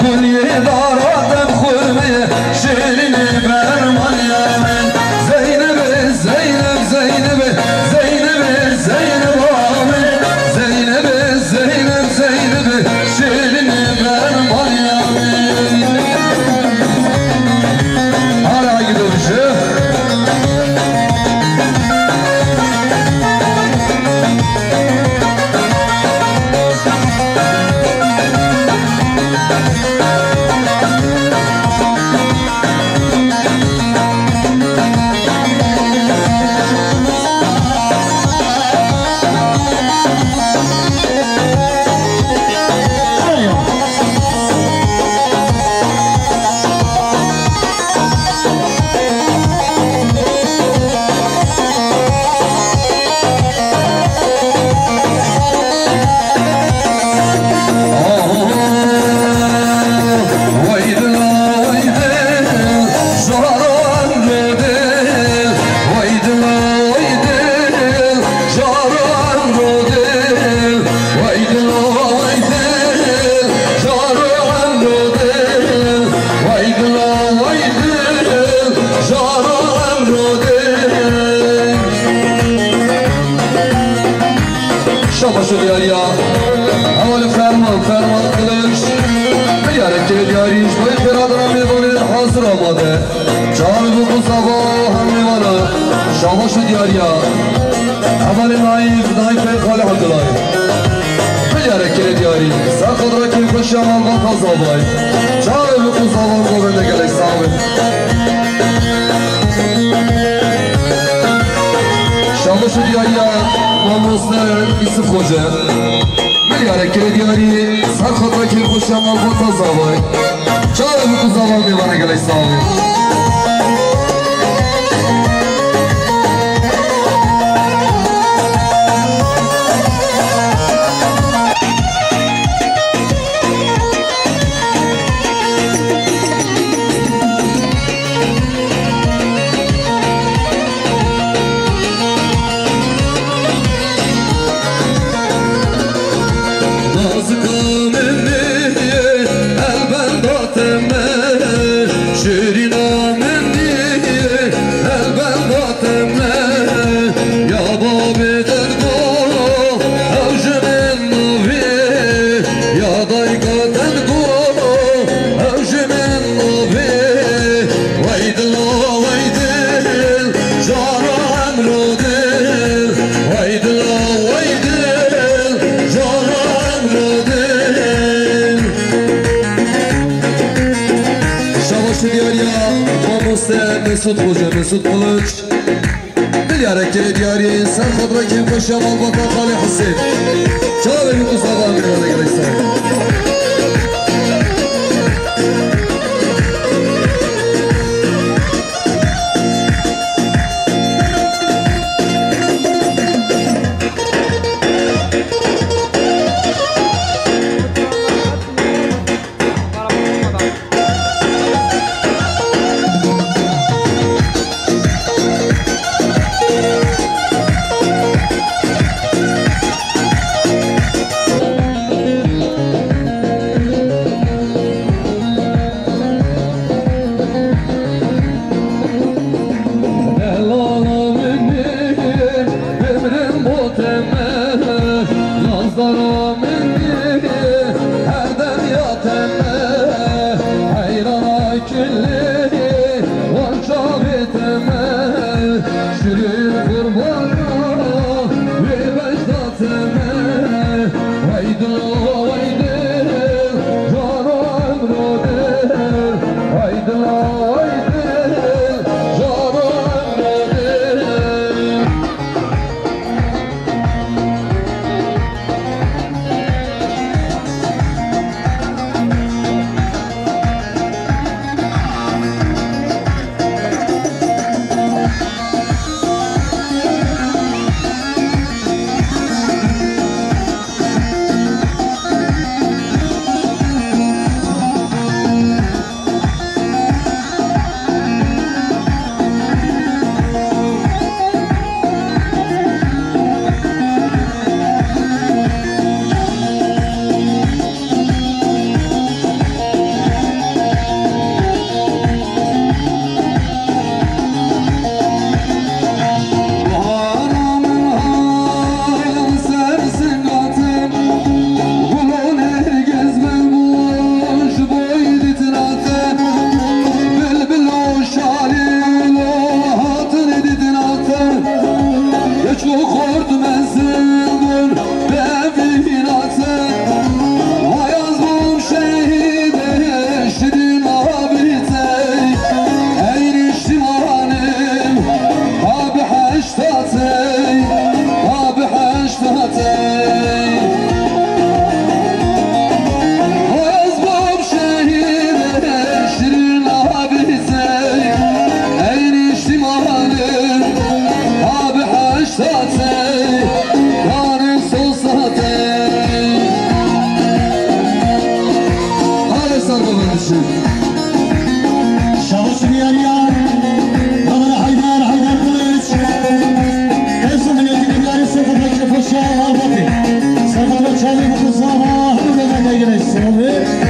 گل یه دارادم خورمه شیرینی برمان یامن زینب زینب زینب زینب زینب آمن زینب زینب زینب شیرینی برمان یامن hala gidiyor şu شاباشو دیاریا اول فرمان کلش بیاره که دیاریش باید برادرم میبانید حاضر آماده چهار بکن صبا هم میبانه شاباشو دیاریا اول نایف خاله حمدالله بیاره که دیاری سر خود را که خوشی عمل با تازه باید چهار بکن صبا گوبنده گلک صاحب شاباشو دیاریا ماموسن ایسف خوشه میاره که دیاری سر خود را که خوشی عمل با تازه باید چهار بکن صبا میبانه گلک صاحب Mesut Hoca, Mesut Kılıç Bilyarek ki diyari sen kadra kim koşam al batan Kali Hüseyin Çağır bir Mustafa Amir'e gerek sahip çavuşu. Çavuşu yar yar, Babalı Haydar Kılıç. En son yönetimi yarı sıfırdaki Paşa Albatı. Sırtına çalıyor bu sabah, bu kadar gelirsin abi.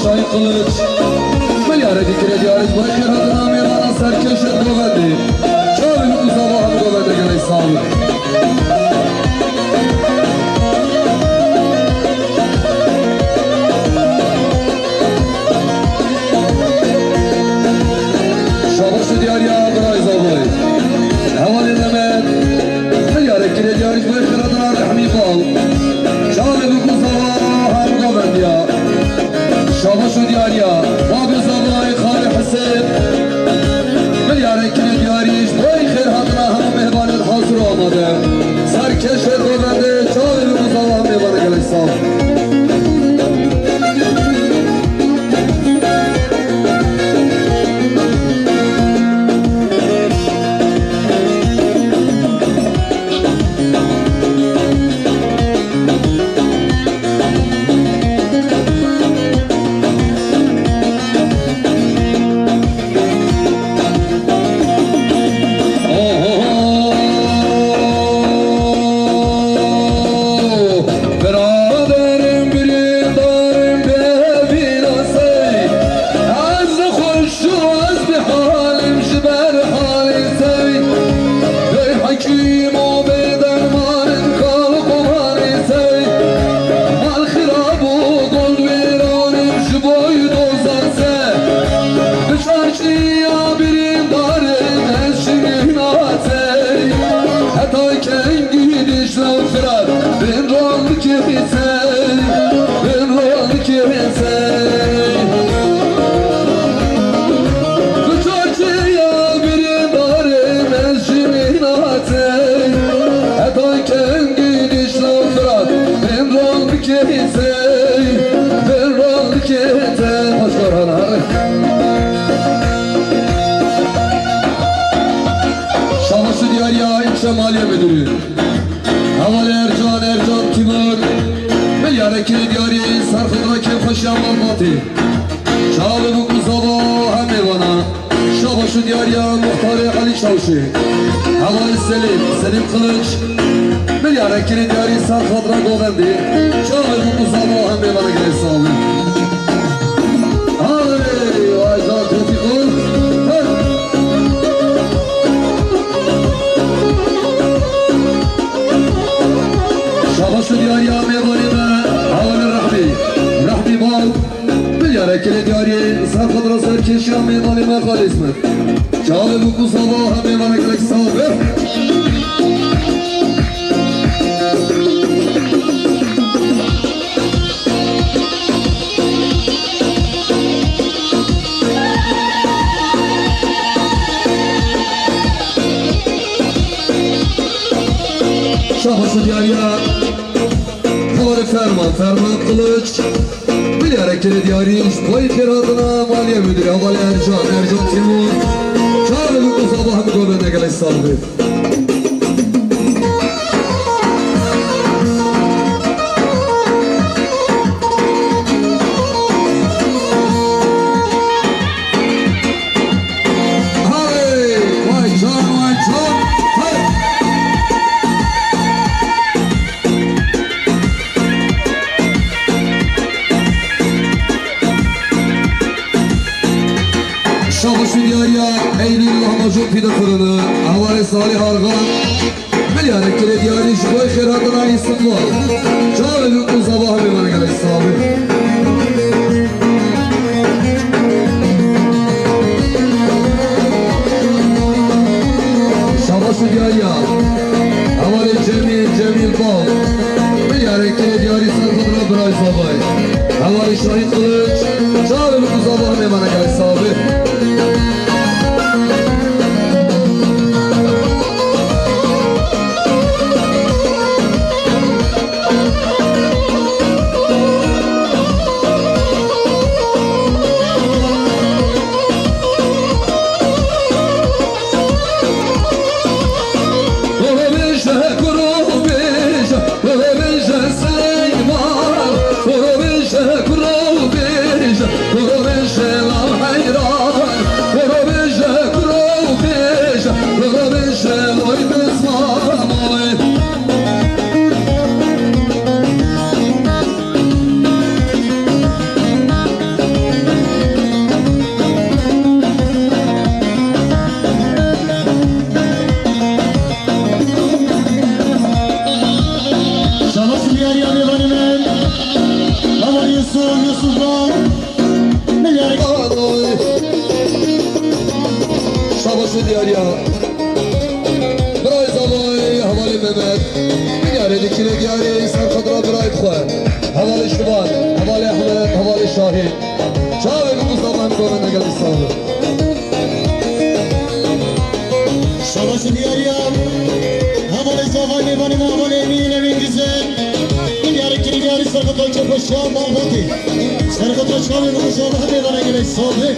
Şahin Kılıç Milyarı dikire diyarız bu ekir adına meyvana serkeşet govendi Çavim bu sabahı govende gerek sağlık Şabaşı diyar ya bıray zavay Heval inlemet Milyarı dikire diyarız bu ekir adına rahmi bal Çavim bu sabahı govendi ya Şabaşı diyar ya Babi zavay Khali Hüseyin Milyarı kine diyariş Boy khir hatına hem mehbanet hazır olmadı Serkeşet govende Çavim bu sabahı mehbana gerek sağlık Şabaşı diyar ya İlçe Maliye Müdürü Havale Ercan Timur Milyar ekili diyari Sarkıdaki Paşa Malbatı Çağlı bu kuzaba hem evana Şabaşı diyar ya Muhtarı Ali Çavuşu Havale Selim Kılıç Bilyare kiri diyari sar kadra govendi Çağır bu sabah hem bana gire sağlı Hadi vay can tetikul Şabaşı diyari ya mevani be Havali Rahmi bal Bilyare kiri diyari sar kadra sar keşi ya mevani me kal ismet Çağır bu sabah hem bana gire sağlı Şahısı diyarya Havari ferman kılıç Bilyare kere diyari Boy keradına maliye müdürü Havali Ercan Timur Çağrı bu sabahı gövende gele saldı Şahısı diyarya Eylül lahmacun pide fırını Havali Salih Argan Bilyare kere diyari Boy keradına isim var Çağrı bu sabahı gövende gele saldı Şahısı diyarya Havali Cemil Bal Bilyare kere diyari Sarkadına Bray Sabay Havali Şahin Kılıç Çağrı bu sabahı gövende gele saldı Şabası diyarya Bray Zavay Havali Mehmet Bilyare dikine diyari Sarkadra Bray Khuay Havali Şuban Havali Ahmet Havali Şahin Çağrı bu zaman gövende geldi sağlı Şabası diyarya Havali Zavay Mevani Havali Emin güzel Bilyare kiri diyari Sarkadra Çapaşa Malbati Sarkadra Çağrı bu sabah mevana gele sağlı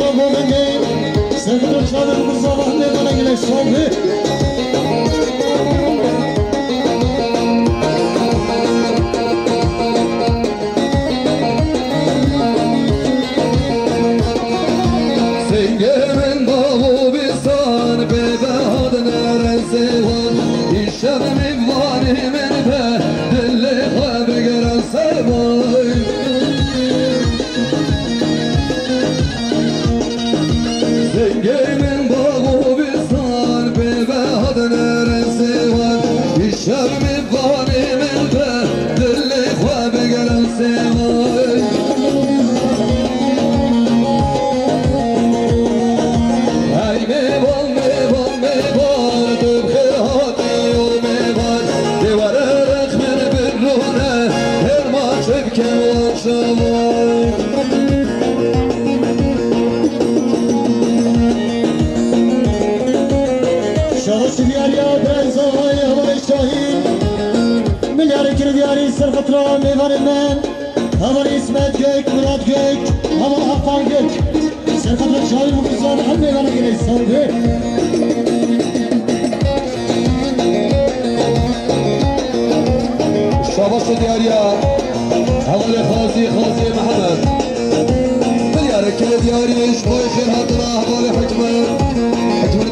خطرة بوغني سرقة شادر بصباح ميدانا جلس صوبي Sengemin bağı bisan bebehad neresi var İşemin varimin be dilli haber gelen sevay Sengemin bağı bisan bebehad neresi var İşemin varimin be dilli haber gelen sevay شغش دياريا بنزاي هوار الشاهين مليار كر دياري سر خطرة ميوان المن هوار اسمت جيك مراد جيك هوار حقان جيك سر خطرة شاهين مقصان حد ميوان جيك صوبي شاباش دياريا هوار خازي محمد مليار كر دياري شباي خير هدرا هوار حكمة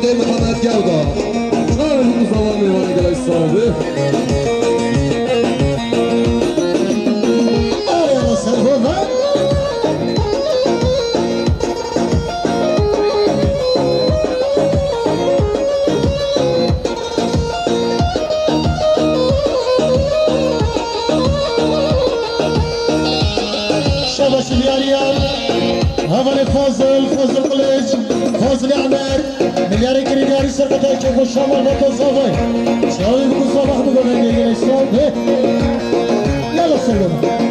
دي محمد جودة شغال المصور ميوان جيك صوبي شبش الياريان هذا فاضل قليج فاضل عمر مليار كريداري سرقتها كيف الشمال بتصافي شاوي بكل صباح بقول لك يا اسلام يلا سلام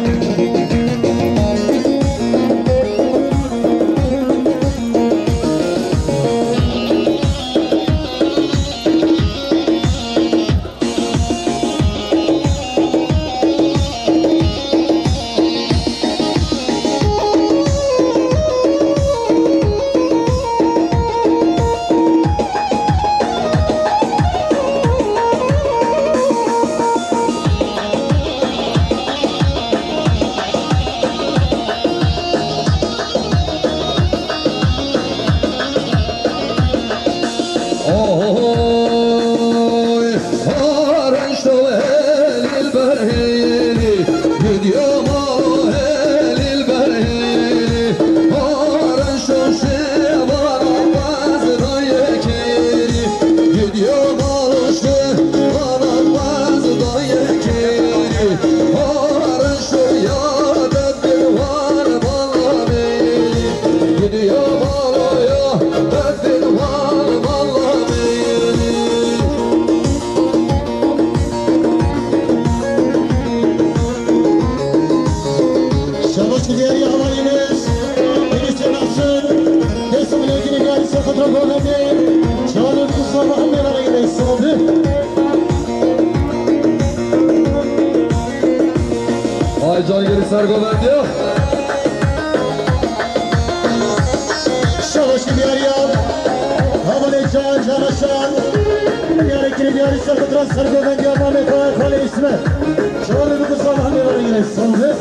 Cahangir Sergovendi شغش دياريان هذا جان جانشان دياري كري دياري سرقتها سرقوبندي امامي خالي اسمه شغل بكل صباح ميوان جيك صوبي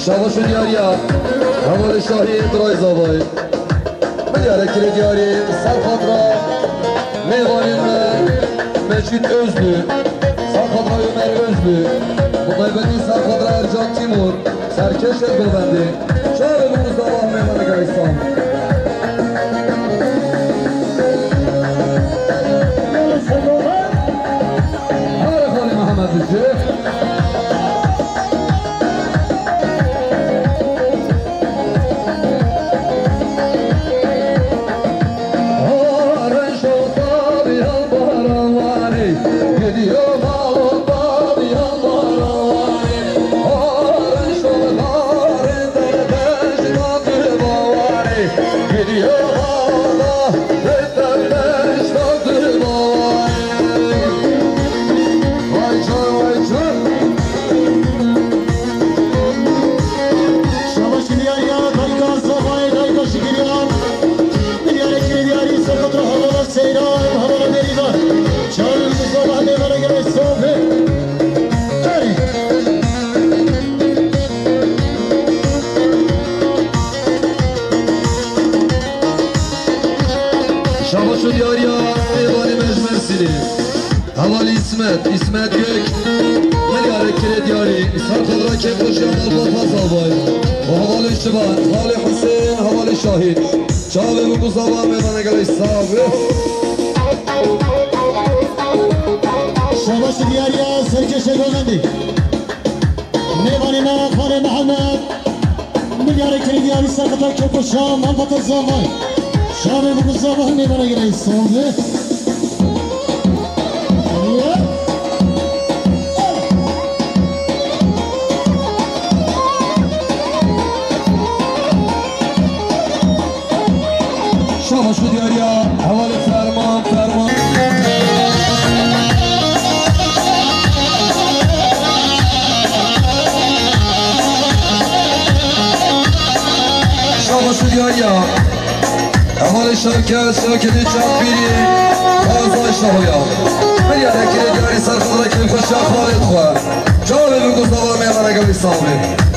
شاباش دياريا هوار الشاهين دراي زاباي مليار كر دياري سر خضرا ميوان مجید özlü سر خضرا Ömer özlü مطيبتي سر خضرا Ercan Timur Serkeş Ergovendi شاهد المصطفى ميوان جايستان Harikali Mehmet Ücü Haran şotar yalvaran İsmet Gök Milyarı Kiredyari İshar Kadra Kekuşyan Albataz Albay O Havali Şiban Hali Hüseyin Havali Şahit Çağve bu kuzava meydana geliş sahibi Şabaşı diyar ya Serkeşe Gömendi Meyvanina Kale Muhammed Milyarı Kiredyari İshar Kadra Kekuşyan Albataz Albay Çağve bu kuzava meydana geliş sahibi Şabaşı diyar ya Havali Ferman Şabaşı diyar ya Havali Şakir'i Çakbiri Fazla Şahıya Milyarı Kiredyari Sarkıdra Kekuşyan Halit Kua Çağve bu kuzava meydana geliş sahibi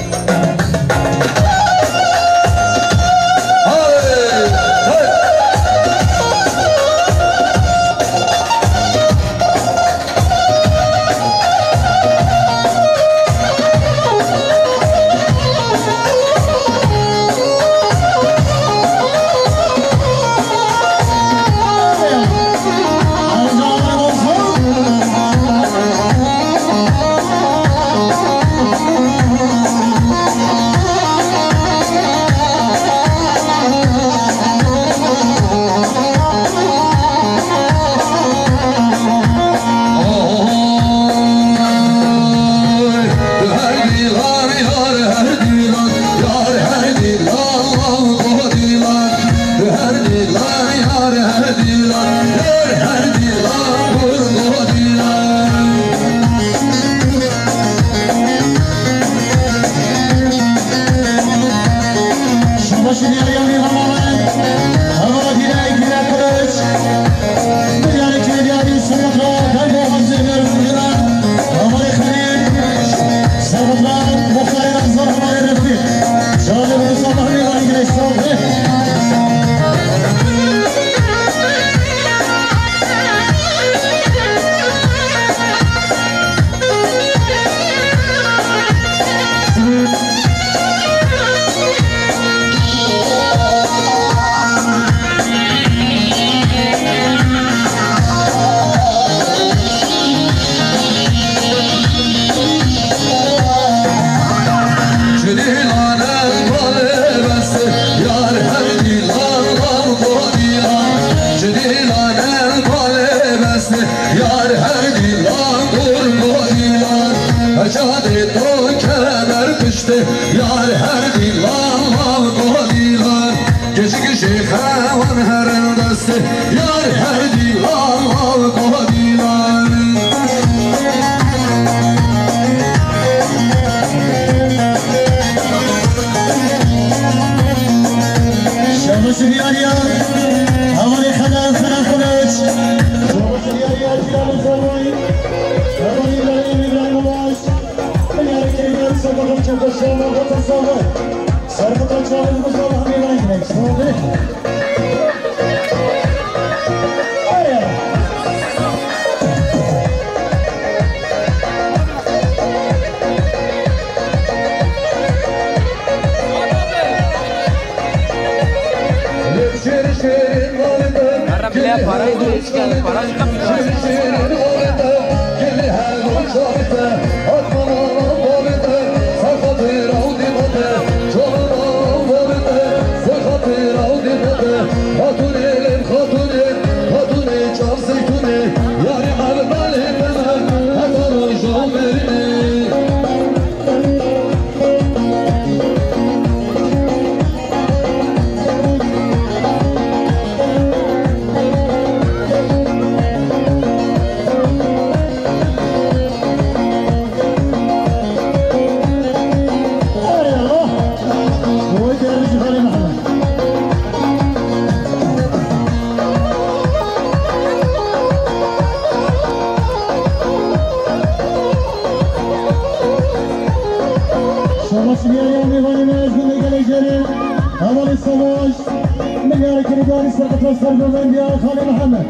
Milyarı Kiredyari Sarkıtaş Sargı'ndan diğer Kale Muhammed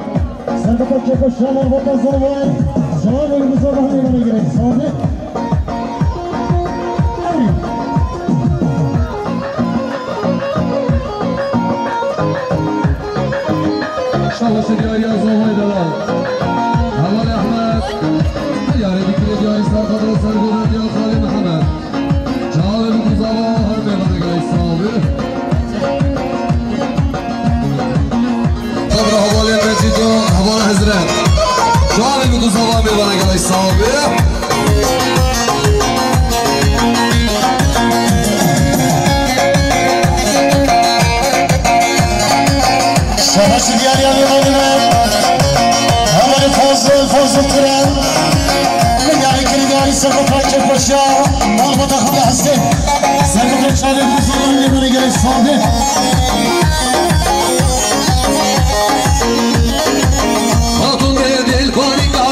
Sarkıtaş Kekuşyan Albataz Albay Şahabı Mustafa Meyvan'a gerek sabit. Şabaşı diyar yazılmayı da lan. Haval Ahmet. Diyarı dikili diyarı sarkadığı sargılı diyar Khali Muhammed. Çağrı Mustafa Meyvan'a gerek sabit. Sabra havale Mecido, havale Hazret. Çağrı Mustafa Meyvan'a gerek sabit. Şabaşı diyar yanıma havale fazıl kıran. Diyarı kiri diyarı sarkadığı çek başa. Malbata Khali Hasken. Sarkadığı Çağrı Mustafa Meyvan'a gerek sabit. Hatun değil panika,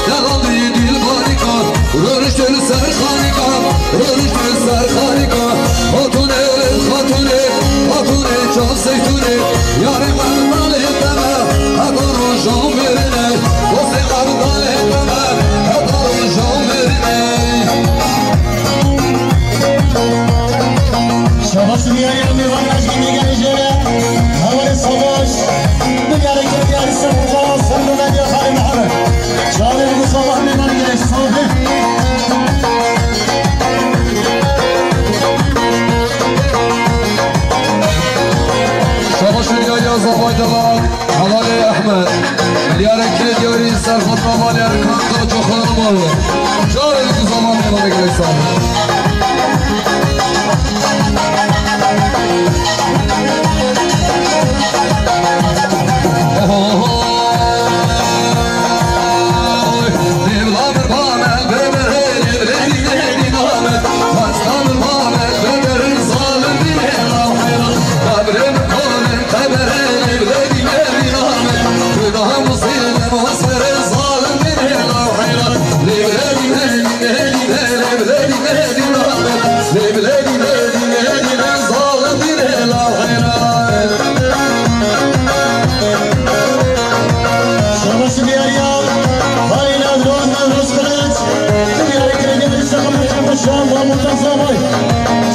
yalan değil panika. Rönüştür ser harika, rönüştür ser harika. Hatun çal seytuni. Yarım ardal etmeme, hatar rojam verine. Dosti ardal etmeme, hatar rojam verine. Şabaşı diyar yanıma aşkını geleceğe. Havale savaş. Diyarı kiri diyarı sarkadığı sargılı diyar Khali Muhammed. Çağrı Mustafa Meyvan'a gerek sabit. Şabaşı diyar yazılmayı lan. Havale Ahmet. Diyarı kiri diyarı sarkadığı havale erkanlığı çok hanımalı. Çağrı Mustafa Meyvan'a gerek sabit. Şabaşı diyar ya. Hayla roz kılıç. Diyarı kiri diyarı sarkadığı çek başa. Mahmut'tan sabay.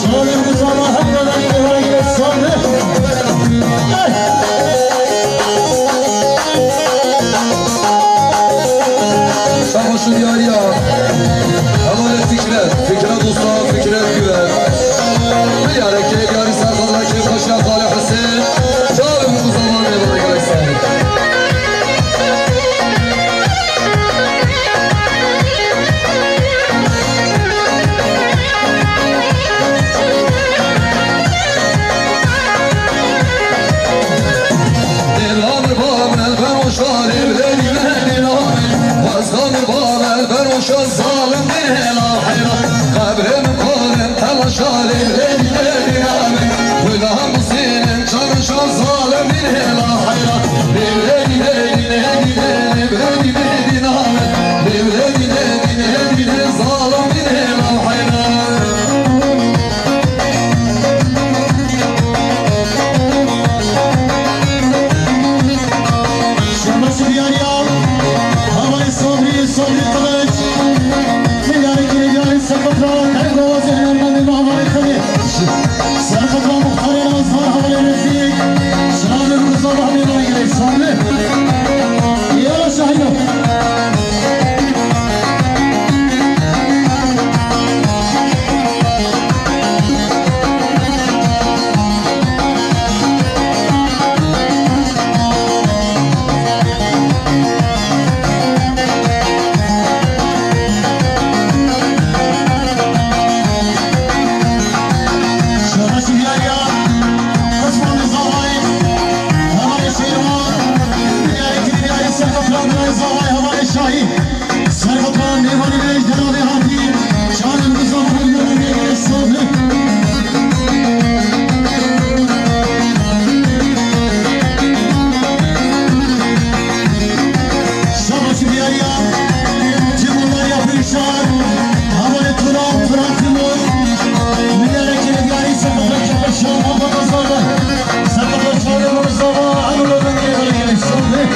Çağrı Mustafa Meyvan'a gerek sabit. Şabaşı diyar ya. Havale Fikret Usta, Fikret Güven. Diyarı kiri diyarı sarkadığı çek başa Khali Hüseyin. Çağrı Mustafa Meyvan'a gerek sabit. Zalim bir lahira, kabrim kolim telaşali bir amin. Hüdam senin çalışan zalim bir lahira, bir zalim bir lahira. Şabaşı diyar ya. Havale sabri kılıç. Diyarı kiri diyarı sarkadığı her kovazı yanlarında havale kılıç. Sarkadığı muhtarı azhar havale refiq. Şahabı Mustafa Meyvan'a gerek sabit. Yala şahidim. Şabaşı diyar ya. Osmanlı Zavay. Havale Şehirvan. Diyarı kiri diyarı sarkadığı Zavay havale Şahin. Sarkadığı Meyvan'a ejderha hakim. Çağrı Mustafa Meyvan'a gerek sabit. Şabaşı diyar ya. Timurlar yapışar. Havale Turan Timur. Diyarı kiri diyarı sarkadığı çek başa. Mahmut'tan sabay. Sarkadığı Çağrı Mustafa Meyvan'a gerek sabit.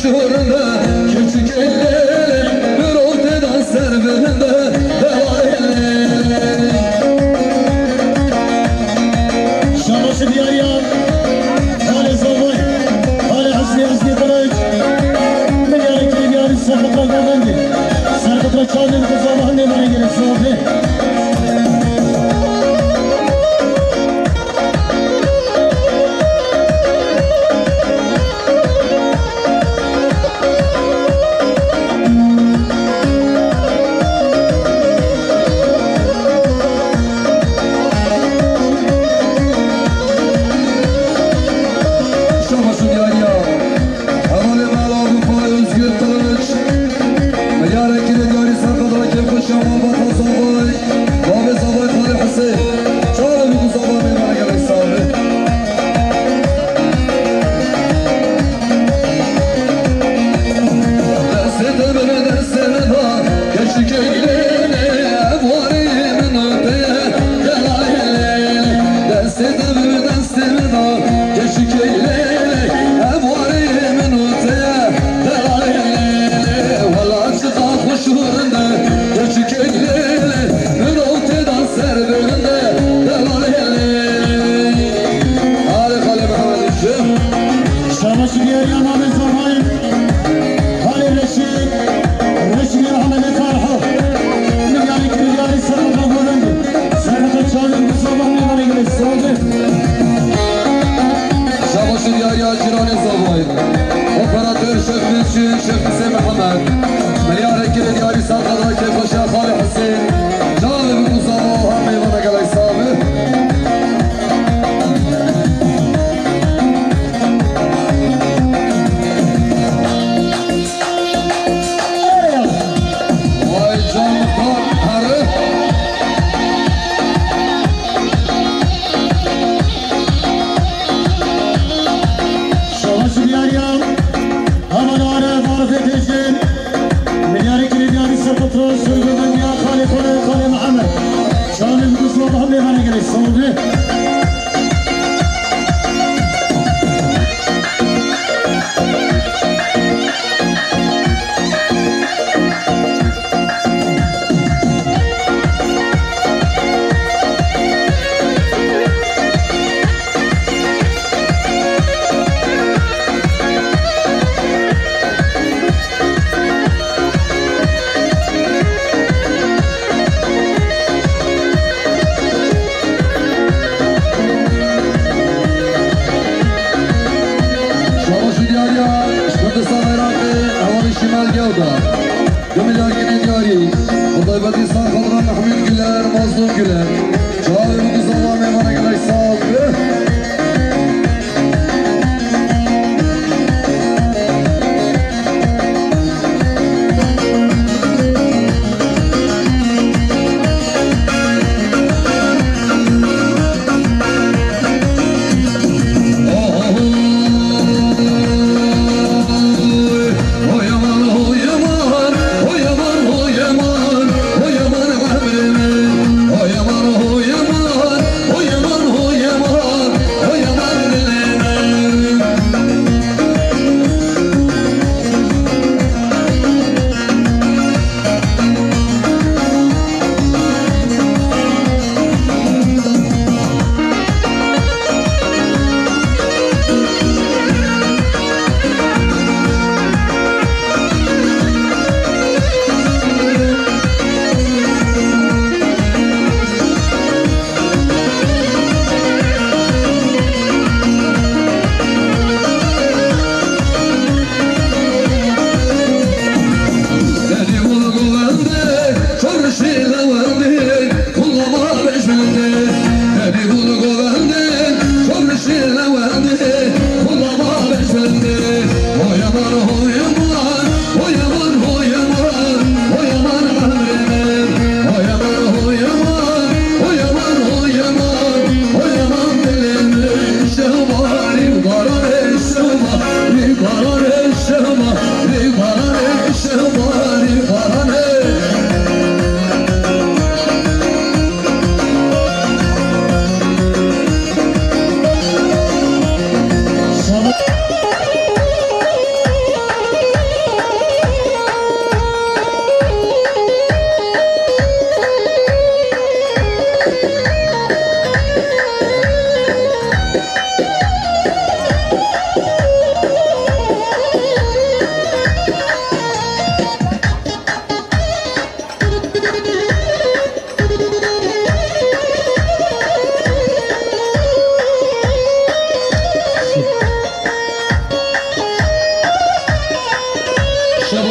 kuşlarında küçük ellerim bir ortadan serverinde devar ellerim. Şabaşı diyar ya hale zavay hale hasni hasni kılıç Medyarı kiri diyarı sarkıtla kaldandı sarkıtla çaldın kızama anne bana gerek sohbet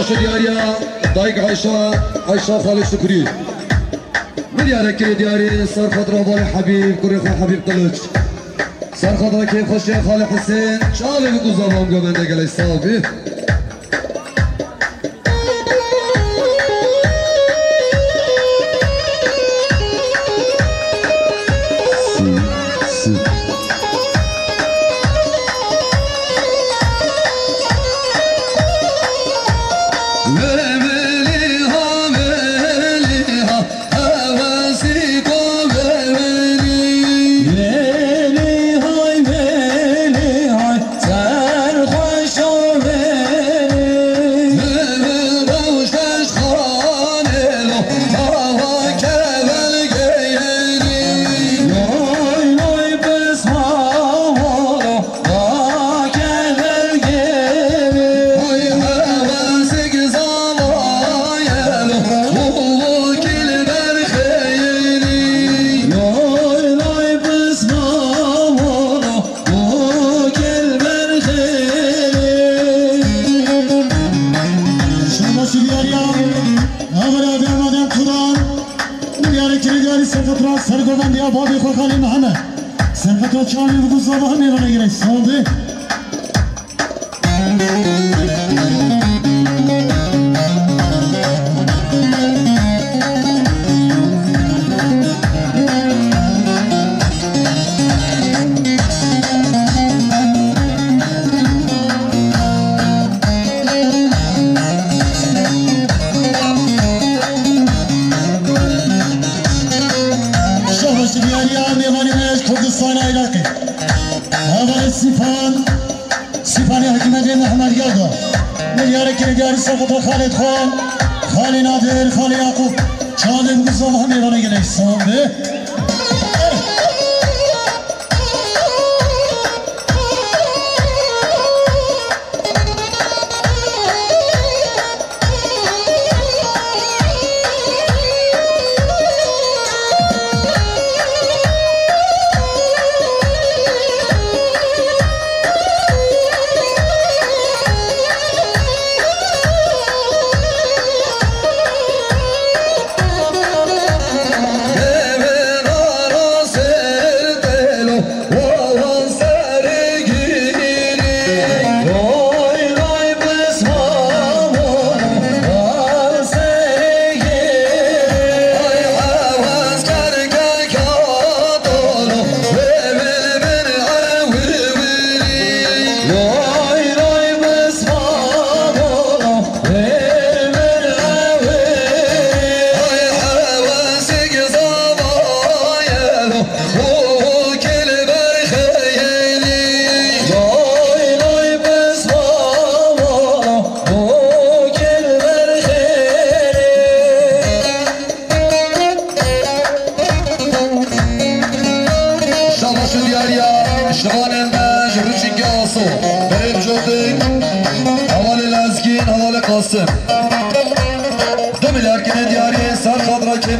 شباش دياريا دايق عيشة خالد شكري مليارة كري دياري صار خضرة بالي حبيب كوريخا حبيب قلج صار خضرة كيف خش يا خالد حسين شالي بكو زمان قبل دقل الصافي خالد خان خالی نادر خالی یعقوب چاله بگذام همه بانه گله سامبه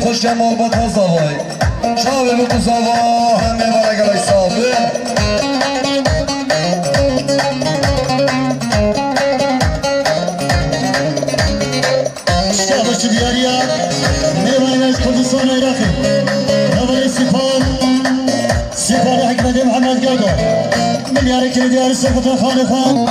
خوش جمال با تازاوای شاوه بکو زاوا همه برگلای صافه شاوش دیاریا میوانی از کردستان عراقی نوالی سپاه حکمت محمد گردو ملیاره که دیاری سلطان خالی خان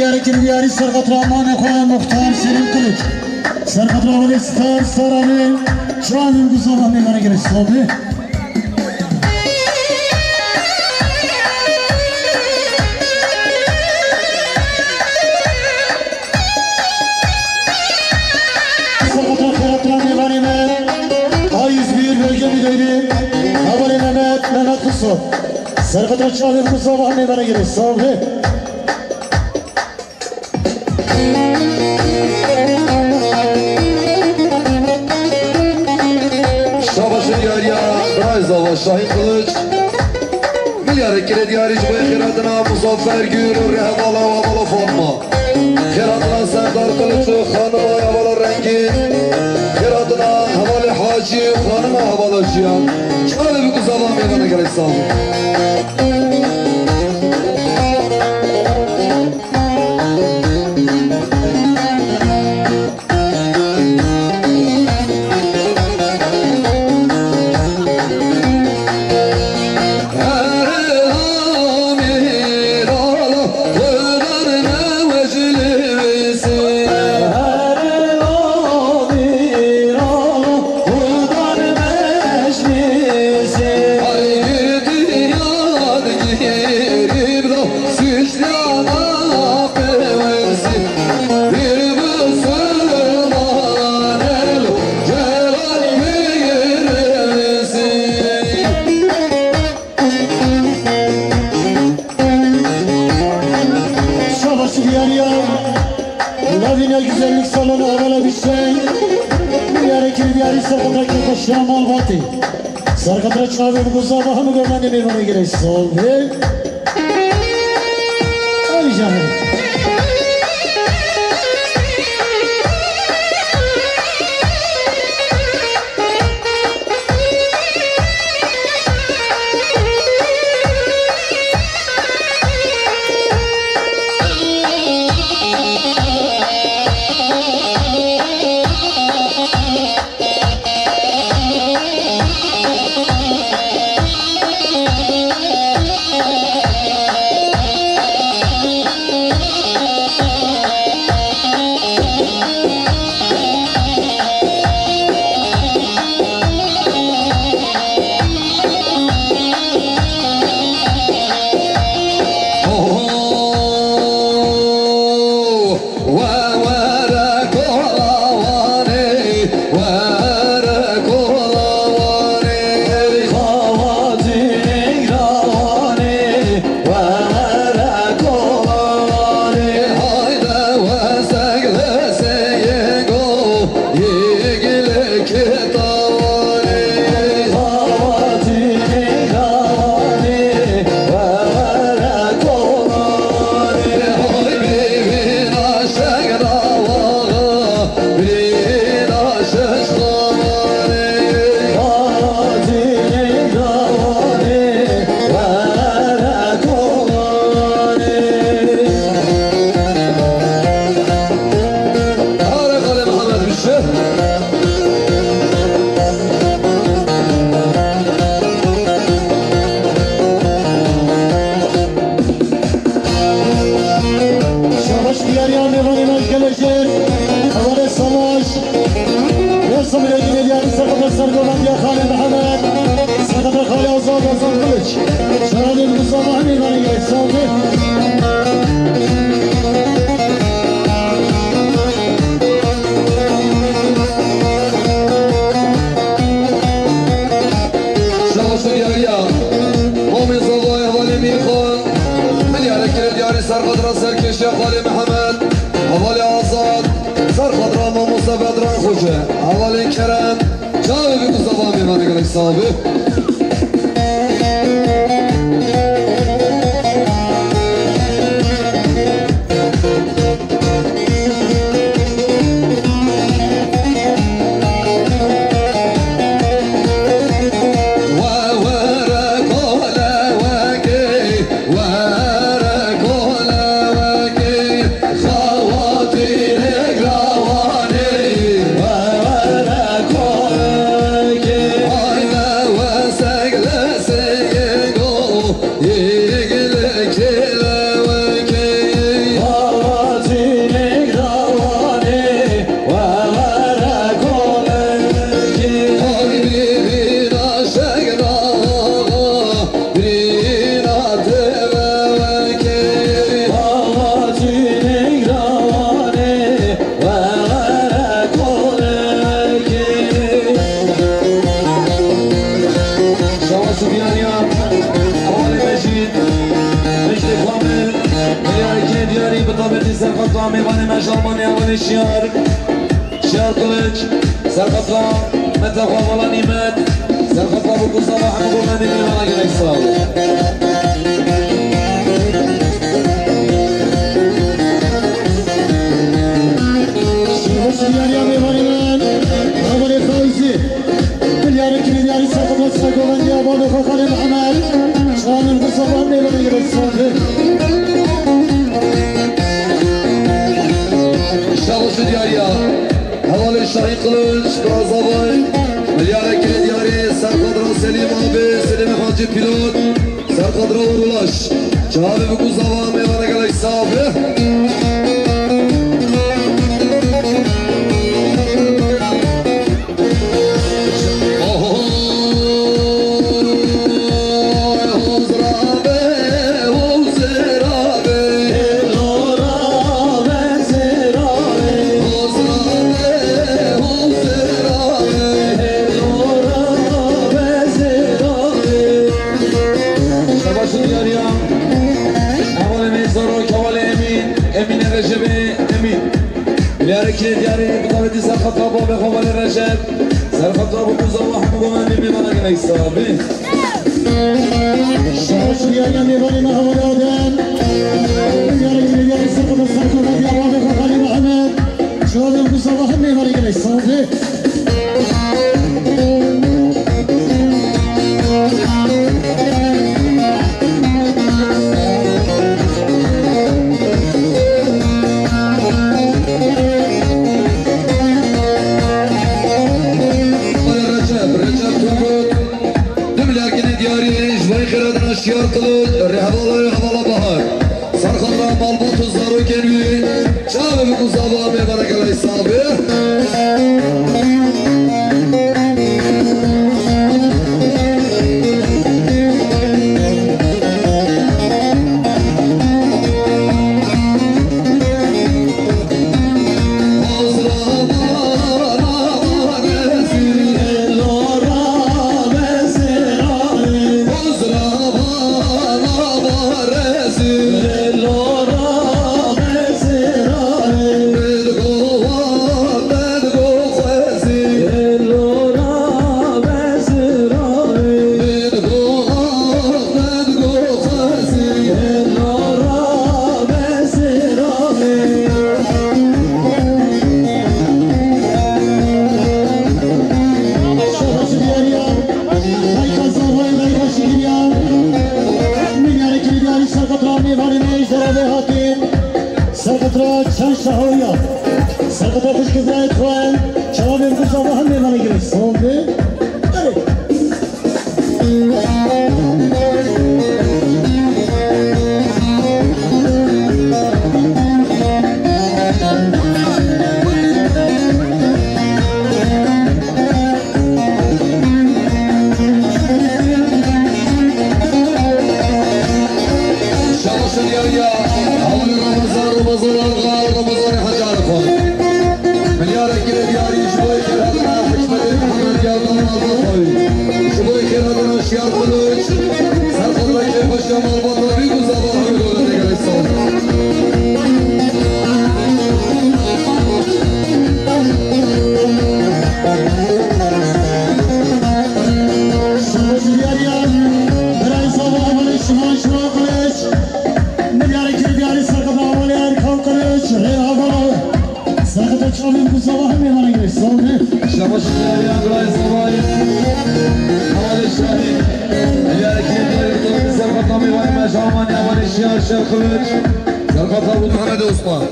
بیاری بیاری سرقت رامان خواه مختار سرین کلک سرقت رامان ستار ستارانه چرامین گزاوه میمانه گره صابه سرقت خیرت را میمانه من آیز بیر bölge müdürü Havali Mehmet Kusu Serkat Çağrı Kusav Hanım'a göre sahibi Şabaşın yarıya Rayzava Şahin Kılıç Milyar kere diyarı Cibaya Khiratına Muzaffer Gül Rehavala Vavala Fatma Khiratına Serdar Kılıçı Hanıma Yavala Rengin Khiratına Havali Hacı Hanıma Havala Cihan Şöyle bir kuzava meydana gerek sağ olun güzellik salonu havalı bir şey bir yere sarkıtrak yaklaşan malvatı sarkıtrak çağırdı bu kuzava hamı görmen demir bana gerek soldu ay canım Hayda Serkatla meyvani meşalman yavan işyar Şiyar kılıç Serkatla Metakva vala nimet Serkatla bu kuzda ve hamı bu mendil meyvana gerek sağ olun Şiyar ya meyvani men Havale faizi Milyarı kilidi yarı sakatla sakolan ya Balı kakale Muhammed Çağının kuzda ve meyvana gerek sağ olun Şahısı diyar ya Havale Şahin Kılıç Drazabay Milyara Kilit Yari Serkadra Selim abi Selim Hacı Pilot Serkadra Urulaş Çağabı bu kuzava meyvana gerek sahibi Kilit yari Kutaveti Serkat Rabba ve Kovali Recep Serkat Rabba Kuzava Hamı Gomendi Meyvana gerek sahibi Şahıs ya meyvani me havale adem Milyarı kilidi yarı sakatla sakolan ya Balı kakale Muhammed Çağının kuzda ve meyvana gerek sağ olun Şiyar kılıç, rehabalı havala bahar Sarkanla malba tuzları gelvi Çağabı bu kuzava meyvana gerek sahibi Serkatla kuş kızına etken Çağabı bu kuzda ve meyvana gerek sağ olun Evet Şahısı diyar ya Havale Ramazan Hacı Arifan Milyara Kilit Yari Şuboy Keradına Hikmet Muhammed Yavdan Albatay Şuboy Keradına Şiyar Kılıç Serkadra Keypaşa Malbata bir kuzava Hamı Gomendi gerek sahibi Şahıs diyar ya Biray sabah havale şiman şiman kılıç Milyarı kilidi yarı sakatla havale erkan kılıç Rehabalı Serkatla çağabı bu kuzda ve meyvana gerek sağ olun Şabaşı diyar ya Biray Sabay Havale Şahin Milyara Kilit Yari Kutaveti Serkatla meyvani meşalman yavan işyar Şer Kılıç Serkatla bu Muhammed Osman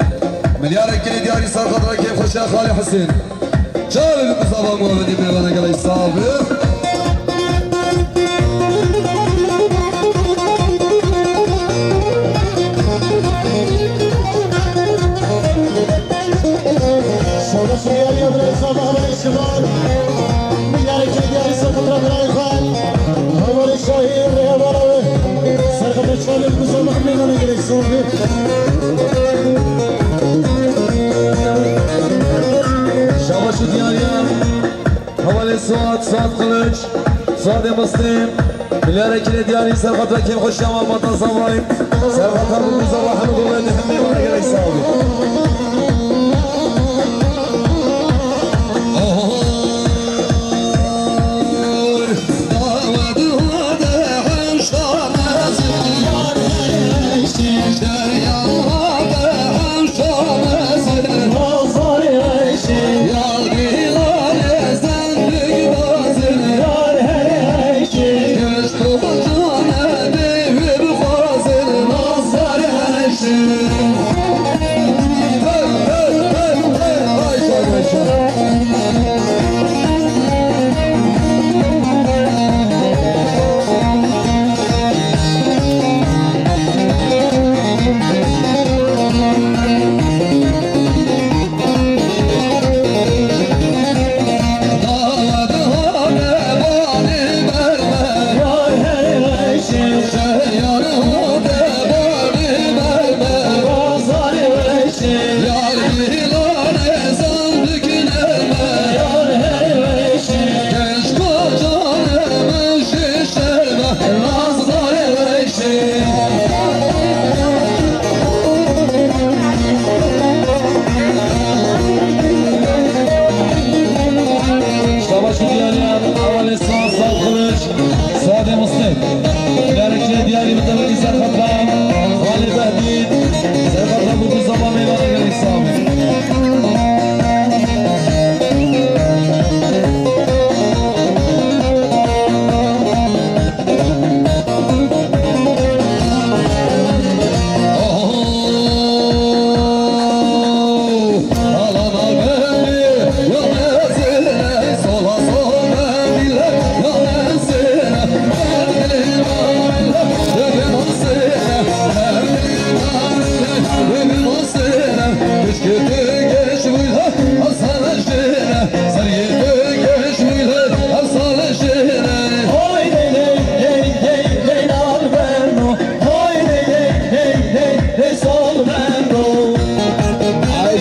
Milyara Kilit Yari Serkatla Keypaşa Khali Hüseyin Çağabı bu kuzava Muhammed meyvana gerek sahibi Şahıs ya Biray sabah havale şiman Milyarı kilidi yarı sakatla Biray Khan Havale Şahin Rehabalı Serkatla çağabı bu kuzda ve meyvana gerek sağ olun Şabaşı diyar ya Havale Suat Kılıç Suat Müslim Milyara Kilit Yari Serkatla Kim Hoşyam Almatan Savayim Serkatla bu kuzava Hamı Gomendi Meyvana gerek sahibi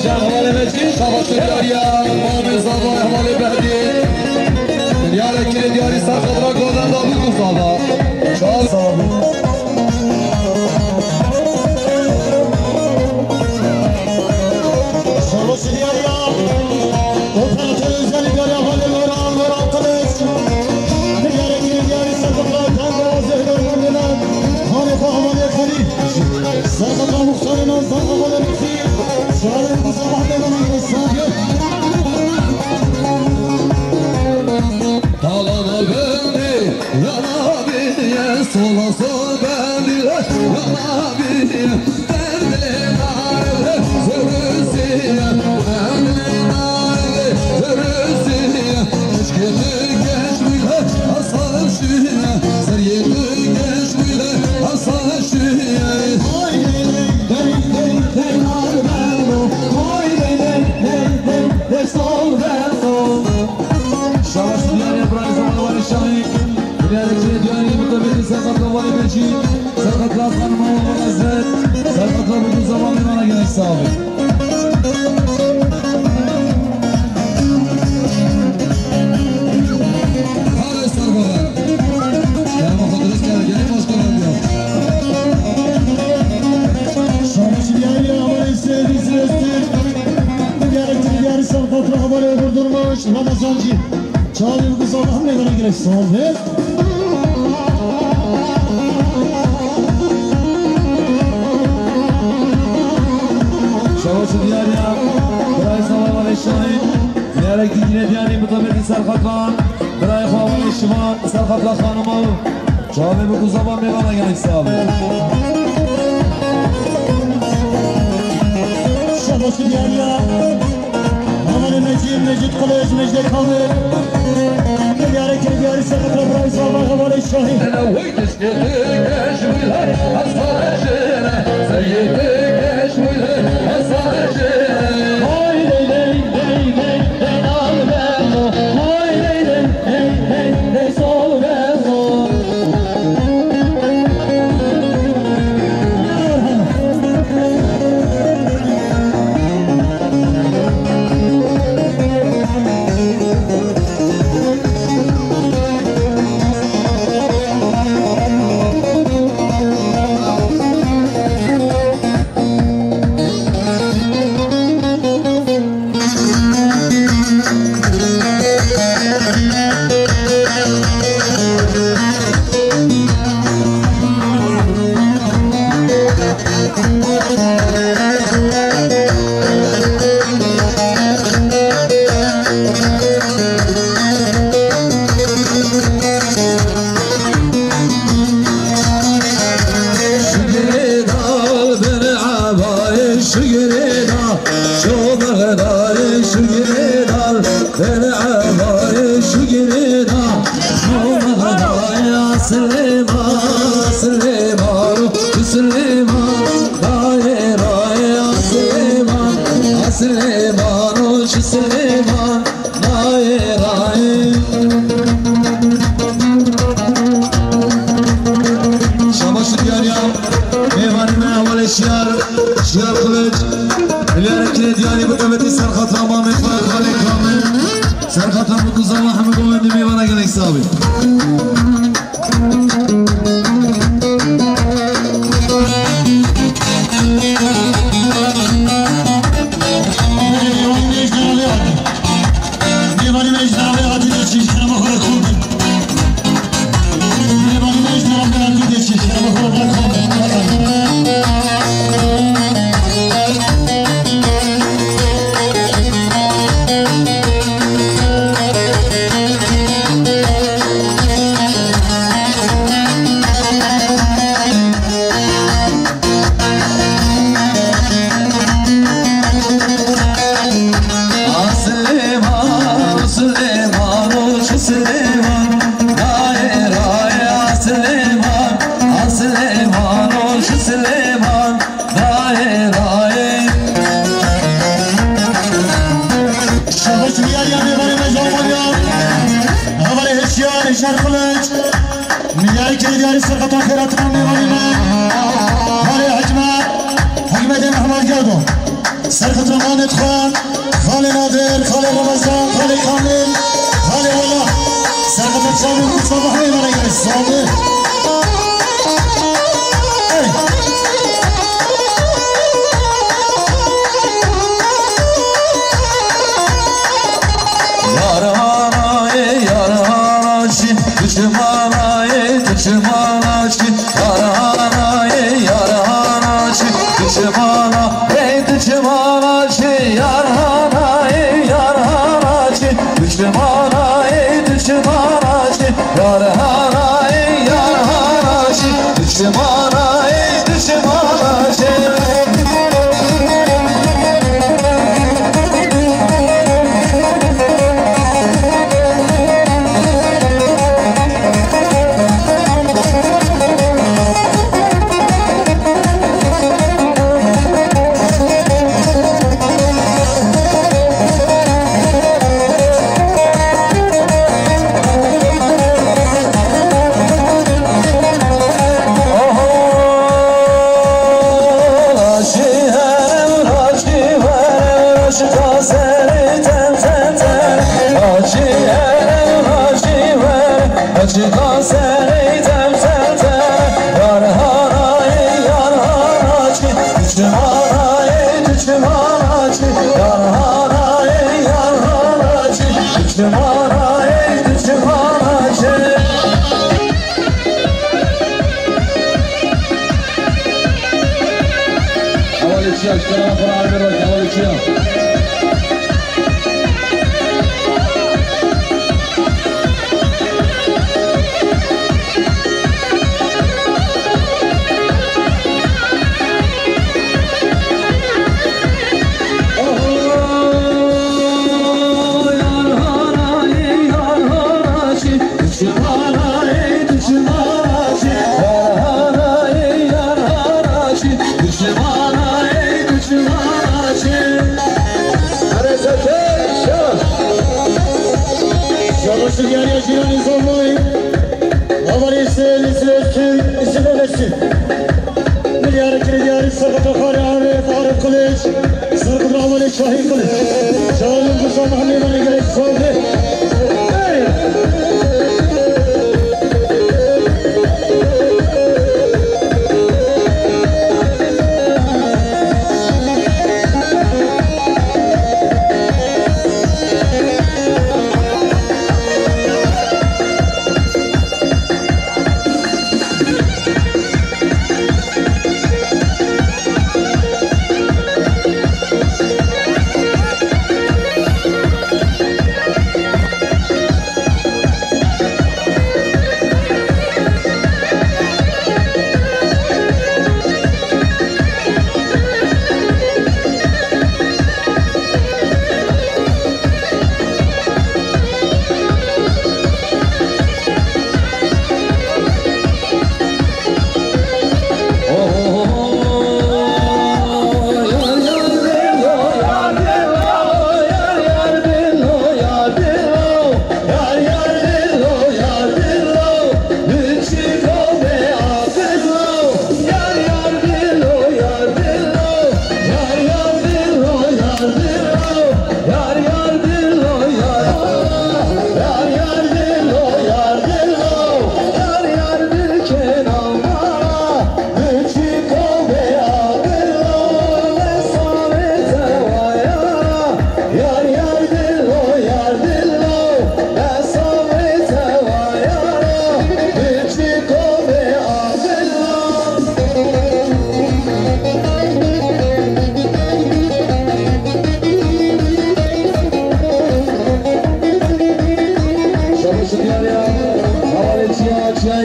حواله مجید شباش دیاریا مامی زبا احوالی بهدی دیاره که دیاری سر خبرا گودن دا بگو زبا چال سلام شباش دیاریا operatör özellik havalı Loran Kılıç Diğer diğer sakatlardan da zehir verilen Harika havalı Kali Sakatlar muhtarına havalı Lütfi Şahane bu sabah devanın sahibi Talana bendi yana biye sola sol bendi yana biye derdine narve zörüsiye derdine narve zörüsiye Eşketi geçmile asal şüye ser yedi geçmile asal şüye Oy dey dey narvelo Oy dey sol velo Şavaş dünyaya bırak zamanları şahit İlerideki dünyayı mutabeti sakatla vali beçi Sakatla hanıma oğlan hazret Sakatla bu zaman limana gerek sahibi Hadi sarbalar Gelme kadınız gel gelin başkanım diyor Şavaş dünyaya havale sevgisi östür Gerekli diğer sakatla havale vurdurmuş Ramazancı Çağrı bu zaman limana gerek sahibi Şavaş dünyaya Bırak zamanları şahit Gerekli yine diyani mutabeti sarkatla Bırak havale şıma sarkatla hanıma Çağrı bu zaman limana gerek sahibi Şavaş dünyaya Havale Mecid Kılıç Mecid Kalır Gerekli diğer sakatla bırak zamanları havale şahit أنا ويتش كيش ويلها أصار جينا سيدي كيش ويلها أصار جينا Oy dey dey al velo Oy dey sol velo Şiar Kılıç İlerekli diyani bu kemeti Serkat Hamami Farak Halik Hamid Serkat Hamid Uzama Hamid Gomendi Meyvana gerek sahibi Şiar Kılıç Nihayet diyarı Serkat Akhirat'ın Meyvanı'na Hali Hacma Hikmet-i Mehmet Geldo سرخط رمانت خان خال نادر خال رمضان خال کامل خال ولا سرخط شامل مصطفى همه من اگر استعاده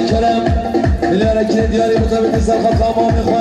Kerem, Diğer ekine diğer mutabık insan katamı